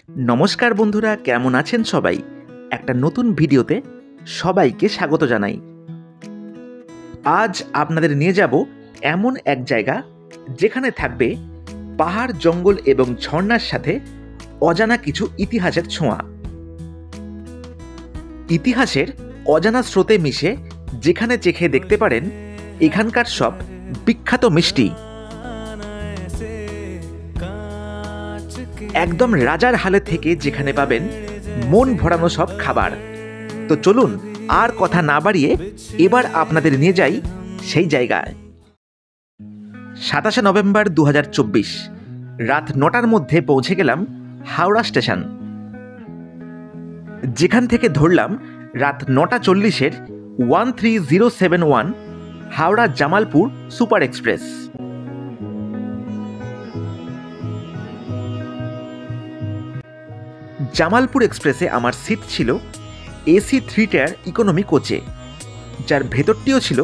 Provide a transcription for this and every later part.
নমস্কার বন্ধুরা, কেমন আছেন সবাই? একটা নতুন ভিডিওতে সবাইকে স্বাগত জানাই। আজ আপনাদের নিয়ে যাব এমন এক জায়গা যেখানে থাকবে পাহাড়, জঙ্গল এবং ঝর্ণার সাথে অজানা কিছু ইতিহাসের ছোঁয়া। ইতিহাসের অজানা স্রোতে মিশে যেখানে চেখে দেখতে পারেন এখানকার সব বিখ্যাত মিষ্টি। একদম রাজার হালে থেকে যেখানে পাবেন মন ভরানো সব খাবার। তো চলুন আর কথা না বাড়িয়ে এবার আপনাদের নিয়ে যাই সেই জায়গায়। 27 নভেম্বর 2024 রাত 9টার মধ্যে পৌঁছে গেলাম হাওড়া স্টেশন, যেখান থেকে ধরলাম রাত 9:40 1307 হাওড়া জামালপুর সুপার এক্সপ্রেস। জামালপুর এক্সপ্রেসে আমার সিট ছিল এসি 3 টায়ার ইকোনমি কোচে, যার ভেতরটিও ছিল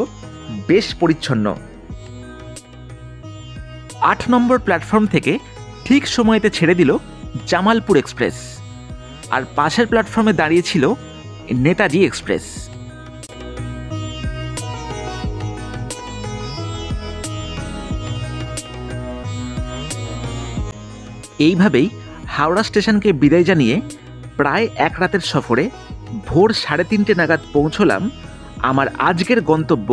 বেশ পরিচ্ছন্ন। 8 নম্বর প্ল্যাটফর্ম থেকে ঠিক সময়তে ছেড়ে দিল জামালপুর এক্সপ্রেস, আর পাশের প্ল্যাটফর্মে দাঁড়িয়েছিল নেতাজি এক্সপ্রেস। এইভাবেই হাওড়া স্টেশনকে বিদায় জানিয়ে প্রায় এক রাতের সফরে ভোর 3:30 নাগাদ পৌঁছলাম আমার আজকের গন্তব্য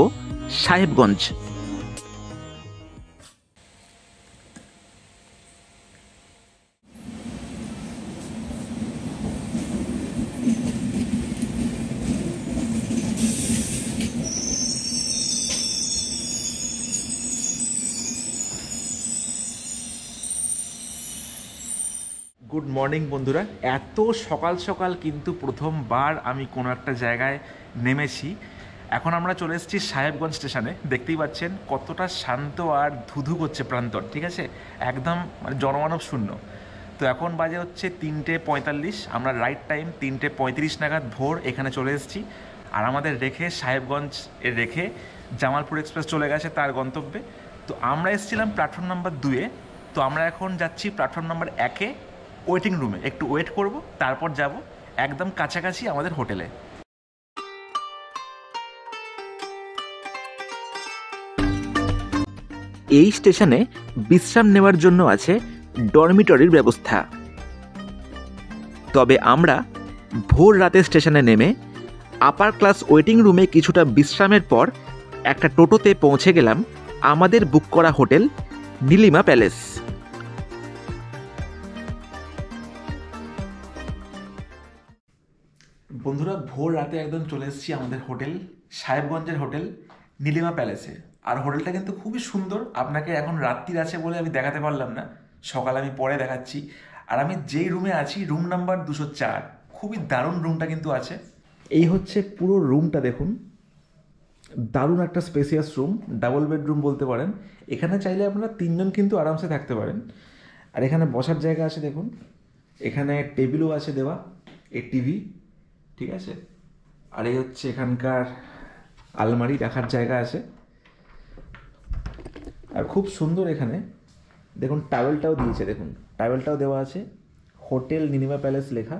সাহেবগঞ্জ। গুড মর্নিং বন্ধুরা। এত সকাল সকাল কিন্তু প্রথমবার আমি কোনো একটা জায়গায় নেমেছি। এখন আমরা চলে এসেছি সাহেবগঞ্জ স্টেশনে। দেখতেই পাচ্ছেন কতটা শান্ত আর ধুধু করছে প্রান্তর, ঠিক আছে, একদম মানে জনমানব শূন্য। তো এখন বাজে হচ্ছে 3:45, আমরা রাইট টাইম 3:35 নাগাদ ভোর এখানে চলে এসেছি। আর আমাদের রেখে সাহেবগঞ্জ এর রেখে জামালপুর এক্সপ্রেস চলে গেছে তার গন্তব্যে। তো আমরা এসেছিলাম প্ল্যাটফর্ম নাম্বার 2-এ, তো আমরা এখন যাচ্ছি প্ল্যাটফর্ম নাম্বার 1-এ ওয়েটিং রুমে, একটু ওয়েট করব, তারপর যাব একদম কাছাকাছি আমাদের হোটেলে। এই স্টেশনে বিশ্রাম নেওয়ার জন্য আছে ডরমিটরির ব্যবস্থা। তবে আমরা ভোর রাতে স্টেশনে নেমে আপার ক্লাস ওয়েটিং রুমে কিছুটা বিশ্রামের পর একটা টোটোতে পৌঁছে গেলাম আমাদের বুক করা হোটেল নীলিমা প্যালেস। বন্ধুরা, ভোর রাতে একদম চলে এসেছি আমাদের হোটেল সাহেবগঞ্জের হোটেল নীলিমা প্যালেসে। আর হোটেলটা কিন্তু খুবই সুন্দর। আপনাকে এখন রাত্রির আছে বলে আমি দেখাতে পারলাম না, সকাল আমি পরে দেখাচ্ছি। আর আমি যেই রুমে আছি রুম নাম্বার 204, খুবই দারুণ রুমটা কিন্তু আছে। এই হচ্ছে পুরো রুমটা, দেখুন, দারুণ একটা স্পেসিয়াস রুম, ডাবল বেডরুম বলতে পারেন। এখানে চাইলে আপনারা 3 জন কিন্তু আরামসে থাকতে পারেন। আর এখানে বসার জায়গা আছে, দেখুন, এখানে টেবিলও আছে দেওয়া, এই টিভি, ঠিক আছে। আর এই হচ্ছে এখানকার আলমারি, রাখার জায়গা আছে। আর খুব সুন্দর এখানে দেখুন টাওয়েলটাও দিয়েছে, দেখুন টাওয়েলটাও দেওয়া আছে, হোটেল নীলিমা প্যালেস লেখা।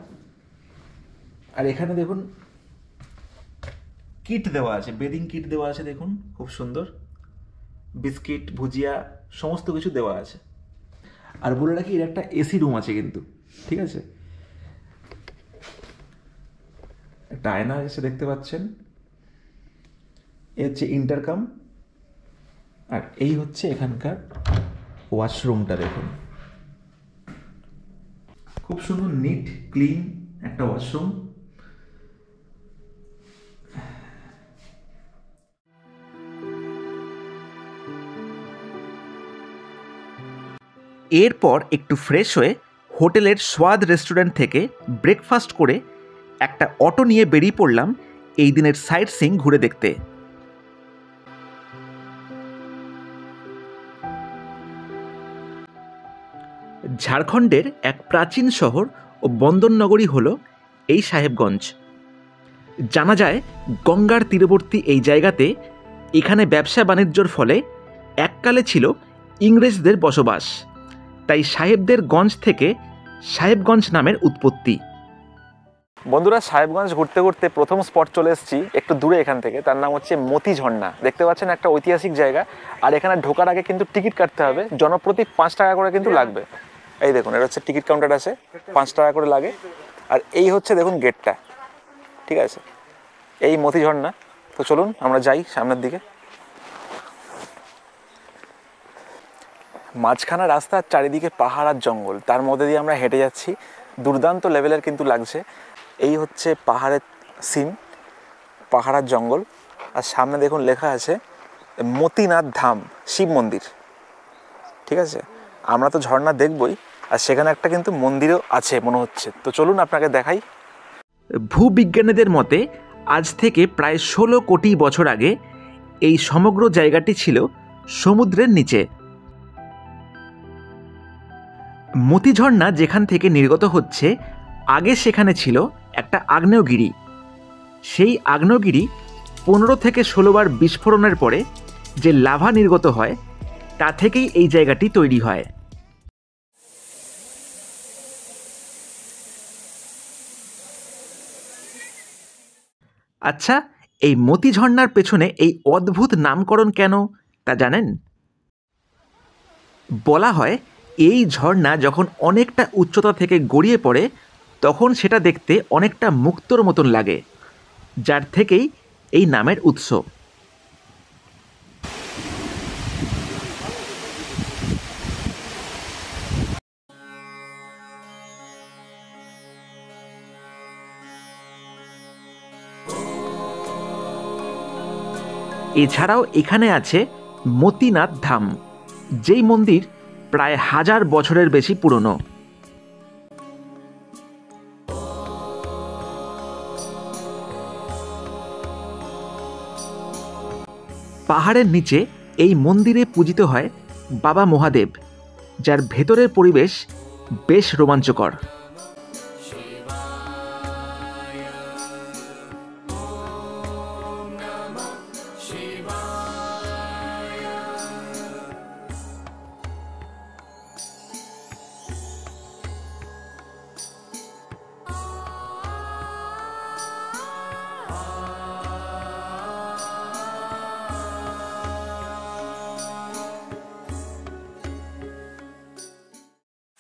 আর এখানে দেখুন কিট দেওয়া আছে, বেডিং কিট দেওয়া আছে, দেখুন খুব সুন্দর, বিস্কিট, ভুজিয়া সমস্ত কিছু দেওয়া আছে। আর বলে রাখি এর একটা এসি রুম আছে কিন্তু, ঠিক আছে। একটা আয়না এসে দেখতে পাচ্ছেন, এ হচ্ছে ইন্টারকাম। আর এই হচ্ছে এখানকার ওয়াশরুমটা, দেখুন খুব সুন্দর নিট ক্লিন একটা ওয়াশরুম। এরপর একটু ফ্রেশ হয়ে হোটেলের স্বাদ রেস্টুরেন্ট থেকে ব্রেকফাস্ট করে একটা অটো নিয়ে বেরিয়ে পড়লাম এই দিনের সাইট সিইং ঘুরে দেখতে। ঝাড়খণ্ডের এক প্রাচীন শহর ও বন্দরনগরী হল এই সাহেবগঞ্জ। জানা যায় গঙ্গার তীরবর্তী এই জায়গাতে এখানে ব্যবসা বাণিজ্যর ফলে এককালে ছিল ইংরেজদের বসবাস। তাই সাহেবদের গঞ্জ থেকে সাহেবগঞ্জ নামের উৎপত্তি। বন্ধুরা, সাহেবগঞ্জ ঘুরতে ঘুরতে প্রথম স্পট চলে এসেছি একটু দূরে এখান থেকে, তার নাম হচ্ছে মতি ঝর্ণা। দেখতে পাচ্ছেন একটা ঐতিহাসিক জায়গা, আর এখানে ঢোকার আগে কিন্তু টিকিট কাটতে হবে, জনপ্রতি 5 টাকা করে কিন্তু লাগবে। এই দেখুন, এটা হচ্ছে টিকিট কাউন্টার আছে, 5 টাকা করে লাগে। আর এই হচ্ছে দেখুন গেটটা, ঠিক আছে, এই মতি ঝর্ণা। তো চলুন আমরা যাই সামনের দিকে। মাঝখানা রাস্তার চারিদিকে পাহাড় আর জঙ্গল, তার মধ্যে দিয়ে আমরা হেঁটে যাচ্ছি। দুর্দান্ত লেভেলের কিন্তু লাগছে। এই হচ্ছে পাহাড়ের সিন, পাহাড় আর জঙ্গল, আর সামনে দেখুন লেখা আছে মতিনাথ ধাম, শিব মন্দির। ঠিক আছে, আমরা তো ঝর্ণা দেখবই, আর সেখানে একটা কিন্তু মন্দিরও আছে মনে হচ্ছে। তো চলুন আপনাকে দেখাই। ভূবিজ্ঞানীদের মতে আজ থেকে প্রায় 16 কোটি বছর আগে এই সমগ্র জায়গাটি ছিল সমুদ্রের নিচে। মতি ঝর্ণা যেখান থেকে নির্গত হচ্ছে, আগে সেখানে ছিল একটা আগ্নেয়গিরি। সেই আগ্নেয়গিরি 15 থেকে 16 বার বিস্ফোরণের পরে যে লাভা নির্গত হয়, তা থেকেই এই জায়গাটি তৈরি হয়। আচ্ছা, এই মতি ঝর্ণার পেছনে এই অদ্ভুত নামকরণ কেন তা জানেন? বলা হয় এই ঝর্ণা যখন অনেকটা উচ্চতা থেকে গড়িয়ে পড়ে, তখন সেটা দেখতে অনেকটা মুক্তোর মতন লাগে, যার থেকেই এই নামের উৎস। এছাড়াও এখানে আছে মতিনাথ ধাম, যেই মন্দির প্রায় 1000 বছরের বেশি পুরনো। পাহাড়ের নিচে এই মন্দিরে পূজিত হয় বাবা মহাদেব, যার ভেতরের পরিবেশ বেশ রোমাঞ্চকর।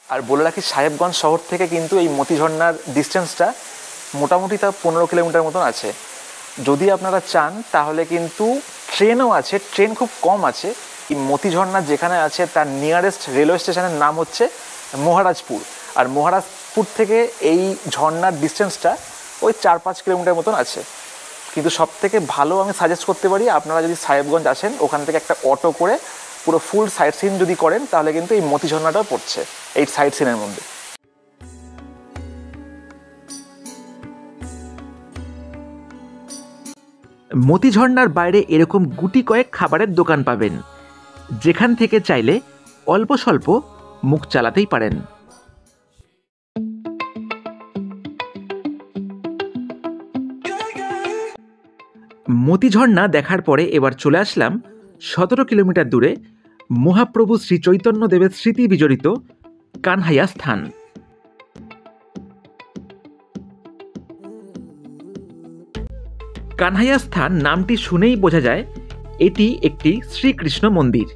আর বলে রাখি, সাহেবগঞ্জ শহর থেকে কিন্তু এই মতি ঝর্ণার ডিস্টেন্সটা মোটামুটি তা 15 কিলোমিটার মতন আছে। যদি আপনারা চান তাহলে কিন্তু ট্রেনও আছে, ট্রেন খুব কম আছে। এই মতি ঝর্ণা যেখানে আছে তার নিয়ারেস্ট রেলওয়ে স্টেশনের নাম হচ্ছে মহারাজপুর, আর মহারাজপুর থেকে এই ঝর্ণার ডিস্টেন্সটা ওই 4-5 কিলোমিটার মতন আছে। কিন্তু সব থেকে ভালো আমি সাজেস্ট করতে পারি, আপনারা যদি সাহেবগঞ্জ আসেন, ওখান থেকে একটা অটো করে পুরো ফুল সাইট সিন যদি করেন, তাহলে কিন্তু এই মতি ঝর্ণাটাও পড়ছে এই সাইট সিনের মধ্যে। মতি ঝর্ণার বাইরে এরকম গুটি কয়েক খাবারের দোকান পাবেন, যেখান থেকে চাইলে অল্প স্বল্প মুখ চালাতেই পারেন। মতি ঝর্ণা দেখার পরে এবার চলে আসলাম 17 কিলোমিটার দূরে মহাপ্রভু শ্রী চৈতন্যদেবের স্মৃতি বিজড়িত কানহাইয়া স্থান। কানহাইয়া স্থান নামটি শুনেই বোঝা যায় এটি একটি শ্রীকৃষ্ণ মন্দির।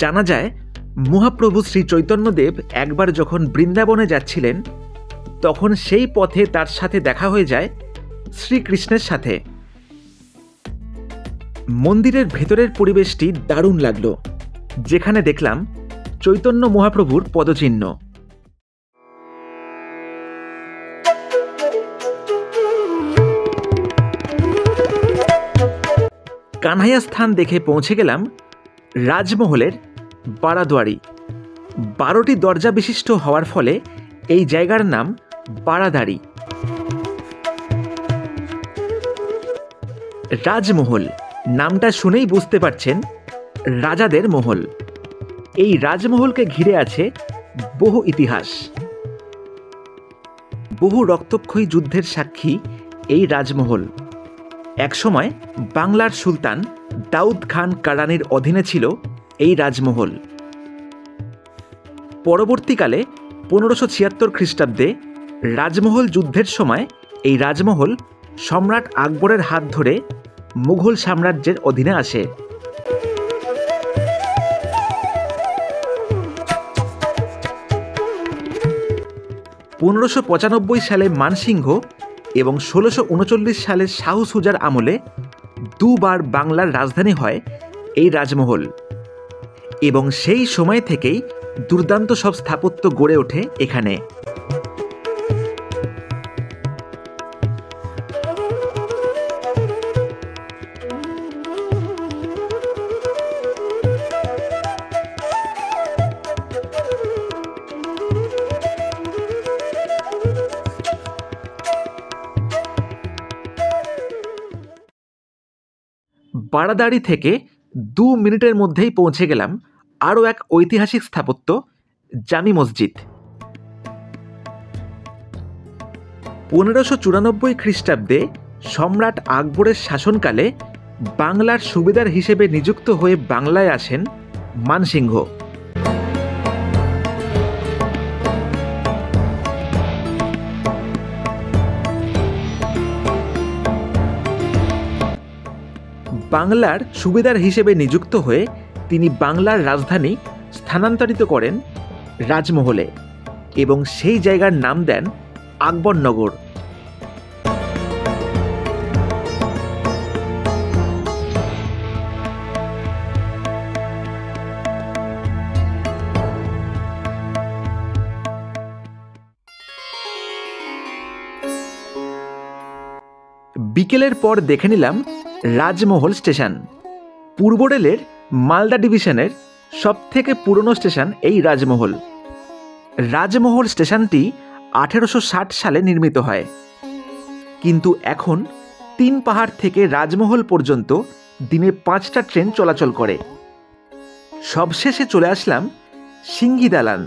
জানা যায় মহাপ্রভু শ্রী চৈতন্যদেব একবার যখন বৃন্দাবনে যাচ্ছিলেন, তখন সেই পথে তার সাথে দেখা হয়ে যায় শ্রীকৃষ্ণের সাথে। মন্দিরের ভেতরের পরিবেশটি দারুণ লাগলো, যেখানে দেখলাম চৈতন্য মহাপ্রভুর পদচিহ্ন। কানহাইয়া স্থান দেখে পৌঁছে গেলাম রাজমহলের বারাদুয়ারি। 12টি দরজা বিশিষ্ট হওয়ার ফলে এই জায়গার নাম বারাদারি। রাজমহল নামটা শুনেই বুঝতে পারছেন রাজাদের মহল। এই রাজমহলকে ঘিরে আছে বহু ইতিহাস, বহু রক্তক্ষয়ী যুদ্ধের সাক্ষী এই রাজমহল। একসময় বাংলার সুলতান দাউদ খান কারানির অধীনে ছিল এই রাজমহল। পরবর্তীকালে 1576 খ্রিস্টাব্দে রাজমহল যুদ্ধের সময় এই রাজমহল সম্রাট আকবরের হাত ধরে মুঘল সাম্রাজ্যের অধীনে আসে। 1595 সালে মানসিংহ এবং 1639 সালে শাহু সুজার আমলে দুবার বাংলার রাজধানী হয় এই রাজমহল, এবং সেই সময় থেকেই দুর্দান্ত সব স্থাপত্য গড়ে ওঠে এখানে। বারাদাড়ি থেকে 2 মিনিটের মধ্যেই পৌঁছে গেলাম আরও এক ঐতিহাসিক স্থাপত্য, জামি মসজিদ। 1594 খ্রিস্টাব্দে সম্রাট আকবরের শাসনকালে বাংলার সুবেদার হিসেবে নিযুক্ত হয়ে বাংলায় আসেন মানসিংহ। বাংলার সুবেদার হিসেবে নিযুক্ত হয়ে তিনি বাংলার রাজধানী স্থানান্তরিত করেন রাজমহলে এবং সেই জায়গার নাম দেন আকবরনগর। বিকেলের পর দেখে নিলাম রাজমহল স্টেশন। পূর্ব রেলের মালদা ডিভিশনের সবথেকে পুরনো স্টেশন এই রাজমহল। রাজমহল স্টেশনটি 1860 সালে নির্মিত হয়, কিন্তু এখন 3 পাহাড় থেকে রাজমহল পর্যন্ত দিনে 5টা ট্রেন চলাচল করে। সবশেষে চলে আসলাম সিংহি দালান।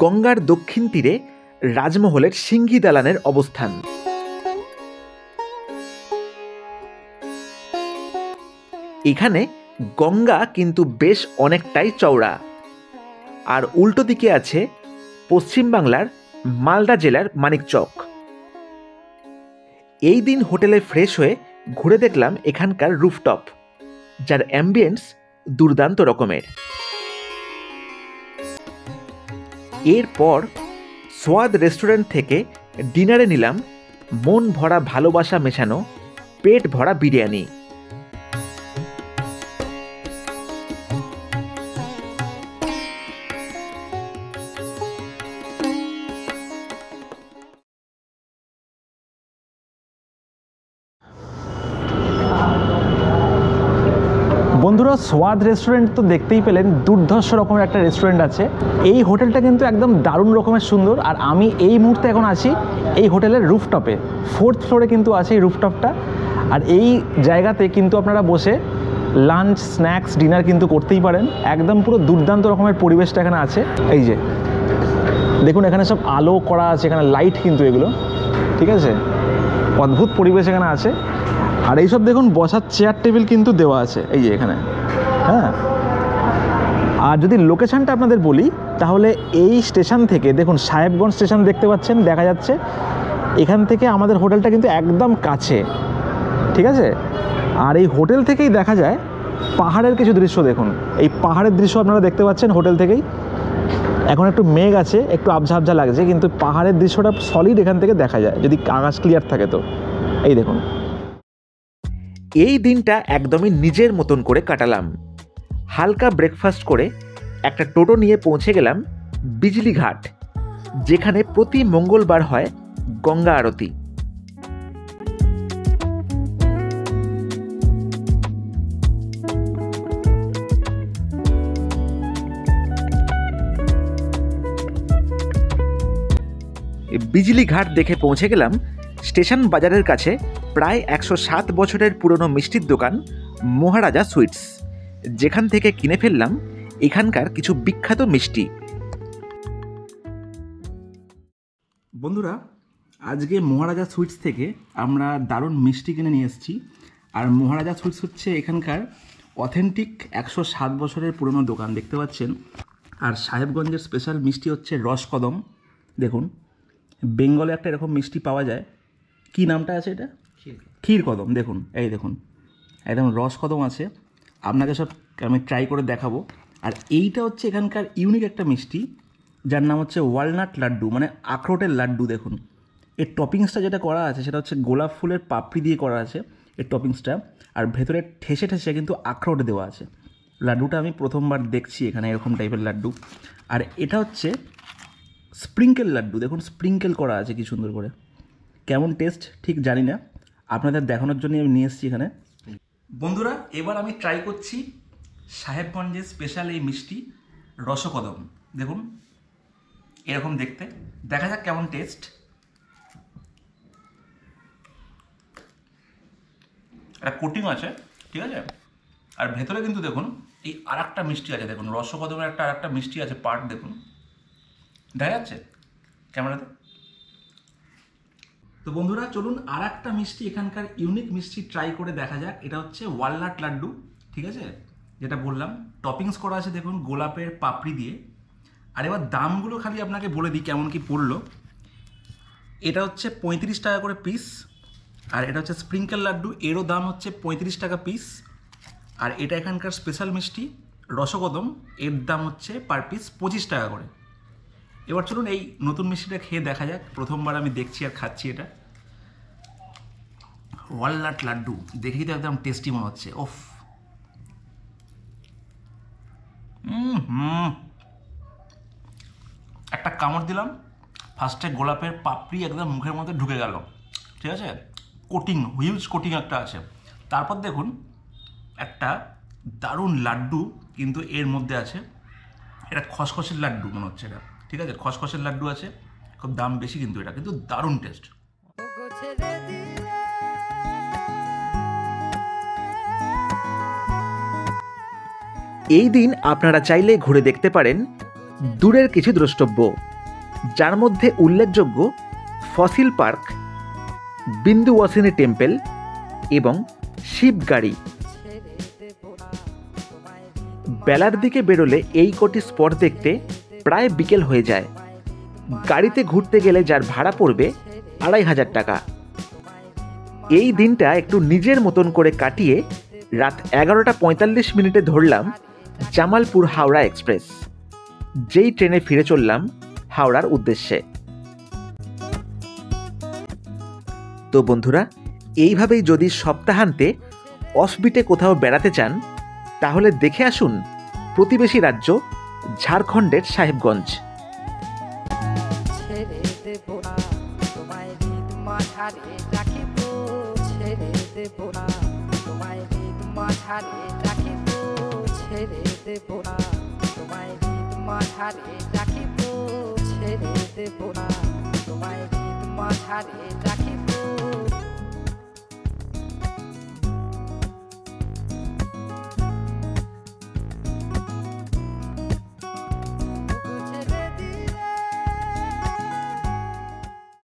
গঙ্গার দক্ষিণ তীরে রাজমহলের সিংহি দালানের অবস্থান। এখানে গঙ্গা কিন্তু বেশ অনেকটাই চওড়া, আর উল্টো দিকে আছে পশ্চিমবাংলার মালদা জেলার মানিকচক। এই দিন হোটেলে ফ্রেশ হয়ে ঘুরে দেখলাম এখানকার রুফটপ, যার অ্যাম্বিয়েন্স দুর্দান্ত রকমের। এরপর সোয়াদ রেস্টুরেন্ট থেকে ডিনারে নিলাম মন ভরা ভালোবাসা মেশানো পেট ভরা বিরিয়ানি। বন্ধুরা, সোয়াদ রেস্টুরেন্ট তো দেখতেই পেলেন, দুর্ধর্ষ রকমের একটা রেস্টুরেন্ট আছে। এই হোটেলটা কিন্তু একদম দারুণ রকমের সুন্দর, আর আমি এই মুহূর্তে এখন আছি এই হোটেলের রুফটপে। 4th ফ্লোরে কিন্তু আছে এই রুফটপটা, আর এই জায়গাতে কিন্তু আপনারা বসে লাঞ্চ, স্ন্যাক্স, ডিনার কিন্তু করতেই পারেন। একদম পুরো দুর্দান্ত রকমের পরিবেশটা এখানে আছে। এই যে দেখুন, এখানে সব আলো করা আছে, এখানে লাইট কিন্তু এগুলো, ঠিক আছে, অদ্ভুত পরিবেশ এখানে আছে। আর এইসব দেখুন বসার চেয়ার টেবিল কিন্তু দেওয়া আছে এই যে এখানে, হ্যাঁ। আর যদি লোকেশানটা আপনাদের বলি, তাহলে এই স্টেশন থেকে দেখুন সাহেবগঞ্জ স্টেশন দেখতে পাচ্ছেন, দেখা যাচ্ছে। এখান থেকে আমাদের হোটেলটা কিন্তু একদম কাছে, ঠিক আছে। আর এই হোটেল থেকেই দেখা যায় পাহাড়ের কিছু দৃশ্য। দেখুন এই পাহাড়ের দৃশ্য আপনারা দেখতে পাচ্ছেন হোটেল থেকেই। এখন একটু মেঘ আছে, একটু আবঝা আবঝা লাগছে, কিন্তু পাহাড়ের দৃশ্যটা সলিড এখান থেকে দেখা যায় যদি আকাশ ক্লিয়ার থাকে। তো এই দেখুন, এই দিনটা একদমই নিজের মতন করে কাটালাম। হালকা ব্রেকফাস্ট করে একটা টোটো নিয়ে পৌঁছে গেলাম বিজলি ঘাট, যেখানে প্রতি মঙ্গলবার হয় গঙ্গা আরতি। বিজলি ঘাট দেখে পৌঁছে গেলাম স্টেশন বাজারের কাছে প্রায় 107 বছরের পুরনো মিষ্টির দোকান মহারাজা সুইটস, যেখান থেকে কিনে ফেললাম এখানকার কিছু বিখ্যাত মিষ্টি। বন্ধুরা, আজকে মহারাজা সুইটস থেকে আমরা দারুণ মিষ্টি কিনে নিয়ে এসেছি। আর মহারাজা সুইটস হচ্ছে এখানকার অথেন্টিক 107 বছরের পুরনো দোকান। দেখতে পাচ্ছেন আর সাহেবগঞ্জের স্পেশাল মিষ্টি হচ্ছে রসকদম। দেখুন, বেঙ্গলে একটা এরকম মিষ্টি পাওয়া যায়, কি নামটা আছে এটা? ক্ষীরকদম। দেখুন, এই দেখুন একদম রসকদম আছে। আপনাকে সব আমি ট্রাই করে দেখাবো। আর এইটা হচ্ছে এখানকার ইউনিক একটা মিষ্টি, যার নাম হচ্ছে ওয়ালনাট লাড্ডু, মানে আখরোটের লাড্ডু। দেখুন এর টপিংসটা যেটা করা আছে সেটা হচ্ছে গোলাপ ফুলের পাপড়ি দিয়ে করা আছে এর টপিংসটা, আর ভেতরে ঠেসে ঠেসে কিন্তু আখরোট দেওয়া আছে। লাড্ডুটা আমি প্রথমবার দেখছি এখানে এরকম টাইপের লাড্ডু। আর এটা হচ্ছে স্প্রিঙ্কেল লাড্ডু। দেখুন স্প্রিঙ্কেল করা আছে কি সুন্দর করে। কেমন টেস্ট ঠিক জানি না, আপনাদের দেখানোর জন্য আমি নিয়ে এসেছি এখানে। বন্ধুরা, এবার আমি ট্রাই করছি সাহেবগঞ্জের স্পেশাল এই মিষ্টি রসকদম। দেখুন এরকম দেখতে, দেখা যাক কেমন টেস্ট। একটা কোটিং আছে, ঠিক আছে, আর ভেতরে কিন্তু দেখুন এই আর একটা মিষ্টি আছে। দেখুন রসকদমের একটা আর একটা মিষ্টি আছে পার্ট, দেখুন দেখা যাচ্ছে ক্যামেরাতে। তো বন্ধুরা চলুন আর একটা মিষ্টি, এখানকার ইউনিক মিষ্টি ট্রাই করে দেখা যাক। এটা হচ্ছে ওয়ালনাট লাড্ডু, ঠিক আছে, যেটা বললাম টপিংস করা আছে দেখুন গোলাপের পাপড়ি দিয়ে। আর এবার দামগুলো খালি আপনাকে বলে দিই কেমন কি পড়লো। এটা হচ্ছে 35 টাকা করে পিস। আর এটা হচ্ছে স্প্রিঙ্কেল লাড্ডু, এরও দাম হচ্ছে 35 টাকা পিস। আর এটা এখানকার স্পেশাল মিষ্টি রসকদম, এর দাম হচ্ছে পার পিস 25 টাকা করে। এবার চলুন এই নতুন মিষ্টিটা খেয়ে দেখা যাক। প্রথমবার আমি দেখছি আর খাচ্ছি এটা। ওয়ালনাট লাড্ডু দেখেই তো একদম টেস্টি মনে হচ্ছে। ওফ, একটা কামড় দিলাম, ফার্স্টে গোলাপের পাপড়ি একদম মুখের মধ্যে ঢুকে গেল, ঠিক আছে, কোটিং, হিউজ কোটিং একটা আছে। তারপর দেখুন একটা দারুণ লাড্ডু কিন্তু এর মধ্যে আছে। এটা খসখসের লাড্ডু মনে হচ্ছে এটা, ঠিক আছে, খসখসের লাড্ডু আছে, খুব দাম বেশি কিন্তু এটা কিন্তু দারুণ টেস্ট। এই দিন আপনারা চাইলে ঘুরে দেখতে পারেন দূরের কিছু দ্রষ্টব্য, যার মধ্যে উল্লেখযোগ্য ফসিল পার্ক, বিন্দুবাসিনী টেম্পল এবং শিবগাড়ি। বেলার দিকে বেরোলে এই কটি স্পট দেখতে প্রায় বিকেল হয়ে যায়। গাড়িতে ঘুরতে গেলে যার ভাড়া পড়বে 2500 টাকা। এই দিনটা একটু নিজের মতন করে কাটিয়ে রাত 11টা 45 মিনিটে ধরলাম জামালপুর হাওড়া এক্সপ্রেস, যেই ট্রেনে ফিরে চললাম হাওড়ার উদ্দেশ্যে। তো বন্ধুরা, এইভাবেই যদি সপ্তাহান্তে অফবিটে কোথাও বেড়াতে চান তাহলে দেখে আসুন প্রতিবেশী রাজ্য ঝাড়খণ্ডের সাহেবগঞ্জ। ছেড়ে দেব না তোমায়,